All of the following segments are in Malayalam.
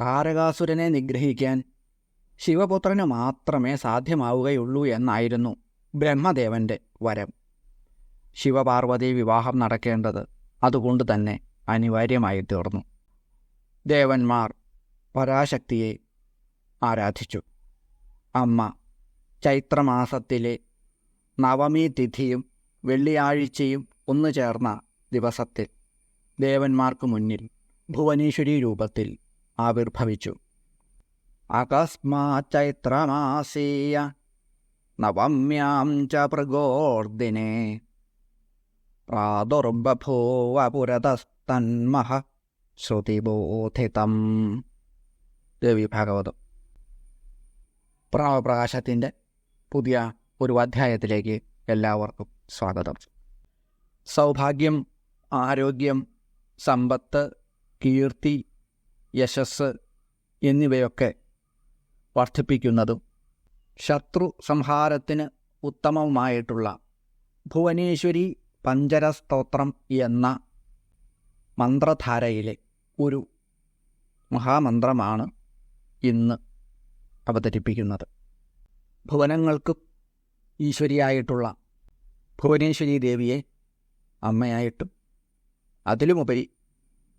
താരകാസുരനെ നിഗ്രഹിക്കാൻ ശിവപുത്രന് മാത്രമേ സാധ്യമാവുകയുള്ളൂ എന്നായിരുന്നു ബ്രഹ്മദേവൻ്റെ വരം. ശിവപാർവതി വിവാഹം നടക്കേണ്ടത് അതുകൊണ്ട് തന്നെ അനിവാര്യമായി തീർന്നു. ദേവന്മാർ പരാശക്തിയെ ആരാധിച്ചു. അമ്മ ചൈത്രമാസത്തിലെ നവമി തിഥിയും വെള്ളിയാഴ്ചയും ഒന്നു ചേർന്ന ദിവസത്തിൽ ദേവന്മാർക്ക് മുന്നിൽ ഭുവനേശ്വരി രൂപത്തിൽ ആവിർഭവിച്ചു. അകസ്മാത് ചൈത്രമാസീയ നവമ്യാം ച ഭൃഗോർദിനെ പ്രാദുർബഭൂവ പുരതസ്തന്മഹ ശ്രുതിബോധിതം. ദേവി ഭാഗവതം. പ്രാവപ്രകാശത്തിൻ്റെ പുതിയ ഒരു അധ്യായത്തിലേക്ക് എല്ലാവർക്കും സ്വാഗതം. സൗഭാഗ്യം, ആരോഗ്യം, സമ്പത്ത്, കീർത്തി, യശസ് എന്നിവയൊക്കെ വർദ്ധിപ്പിക്കുന്നതും ശത്രു സംഹാരത്തിന് ഉത്തമവുമായിട്ടുള്ള ഭുവനേശ്വരി പഞ്ചരസ്തോത്രം എന്ന മന്ത്രധാരയിലെ ഒരു മഹാമന്ത്രമാണ് ഇന്ന് അവതരിപ്പിക്കുന്നത്. ഭുവനങ്ങൾക്കും ഈശ്വരിയായിട്ടുള്ള ഭുവനേശ്വരി ദേവിയെ അമ്മയായിട്ടും അതിലുമുപരി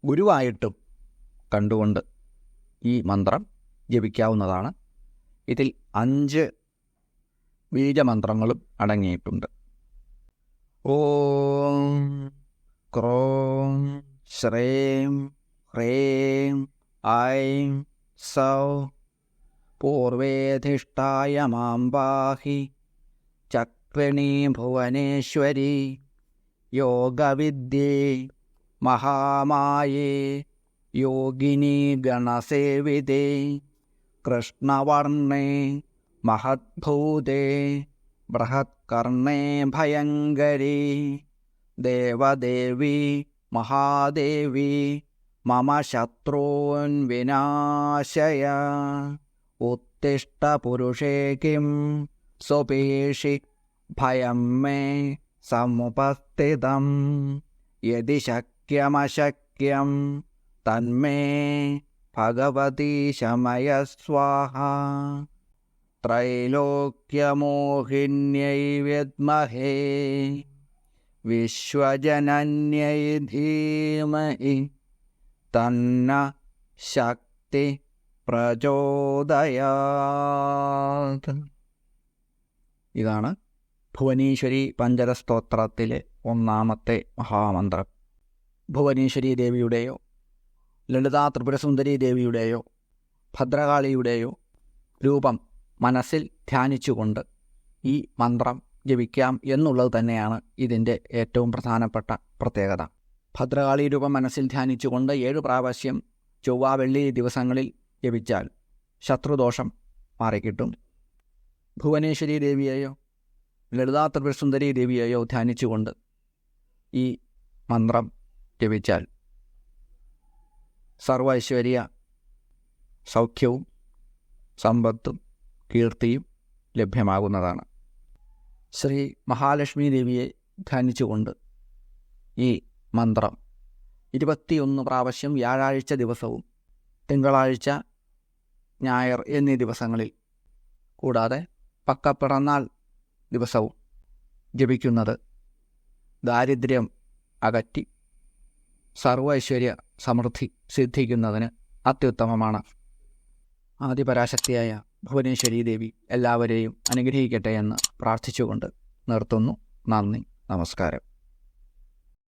ഗുരുവായിട്ടും കണ്ടുകൊണ്ട് ഈ മന്ത്രം ജപിക്കാവുന്നതാണ്. ഇതിൽ 5 ബീജമന്ത്രങ്ങളും അടങ്ങിയിട്ടുണ്ട്. ഓം ക്രോം ശ്രീം ഹ്രീം ഐം സൗ പൂർവേധിഷ്ഠായ മാം പാഹി ചക്രിണീ ഭുവനേശ്വരി യോഗവിദ്യേ മഹാമായേ യോഗിനി ഗണസേവിതേ കൃഷ്ണവർണേ മഹദ്ഭൂതേ ബൃഹത്കർണേ ഭയങ്കരീ ദേവദേവി മഹാദേവി മമ ശത്രൂൻ വിനാശയ ഉത്തിഷ്ഠ പുരുഷേ കിം സ്വപേഷി ഭയം മേ സമുപസ്ഥിതം യദി ശക്യമശക്യം തന്മേ ഭഗവതി ശമയ സ്വാഹ ത്രൈലോക്യമോഹിന്യൈ വിദ്മഹേ വിശ്വജനന്യൈ ധീമഹി തന്ന ശക്തി പ്രചോദയാത്. ഇതാണ് ഭുവനേശ്വരി പഞ്ചരസ്തോത്രത്തിലെ 1ാമത്തെ മഹാമന്ത്രം. ഭുവനേശ്വരി ദേവിയുടെയോ ലളിതാ ത്രിപുരസുന്ദരി ദേവിയുടെയോ ഭദ്രകാളിയുടെയോ രൂപം മനസ്സിൽ ധ്യാനിച്ചുകൊണ്ട് ഈ മന്ത്രം ജപിക്കാം എന്നുള്ളത് തന്നെയാണ് ഇതിൻ്റെ ഏറ്റവും പ്രധാനപ്പെട്ട പ്രത്യേകത. ഭദ്രകാളി രൂപം മനസ്സിൽ ധ്യാനിച്ചുകൊണ്ട് 7 പ്രാവശ്യം ചൊവ്വ വെള്ളി ദിവസങ്ങളിൽ ജപിച്ചാൽ ശത്രുദോഷം മാറിക്കിട്ടും. ഭുവനേശ്വരി ദേവിയെയോ ലളിതാ ത്രിപുരസുന്ദരി ദേവിയെയോ ധ്യാനിച്ചുകൊണ്ട് ഈ മന്ത്രം ജപിച്ചാൽ സർവ ഐശ്വര്യ സൗഖ്യവും സമ്പത്തും കീർത്തിയും ലഭ്യമാകുന്നതാണ്. ശ്രീ മഹാലക്ഷ്മി ദേവിയെ ധ്യാനിച്ചുകൊണ്ട് ഈ മന്ത്രം 21 പ്രാവശ്യം വ്യാഴാഴ്ച ദിവസവും തിങ്കളാഴ്ച ഞായർ എന്നീ ദിവസങ്ങളിൽ കൂടാതെ പക്കപ്പിറന്നാൾ ദിവസവും ജപിക്കുന്നത് ദാരിദ്ര്യം അകറ്റി സർവ ഐശ്വര്യ സമൃദ്ധി സിദ്ധിക്കുന്നതിന് അത്യുത്തമമാണ്. ആദിപരാശക്തിയായ ഭുവനേശ്വരി ദേവി എല്ലാവരെയും അനുഗ്രഹിക്കട്ടെ എന്ന് പ്രാർത്ഥിച്ചുകൊണ്ട് നിർത്തുന്നു. നന്ദി, നമസ്കാരം.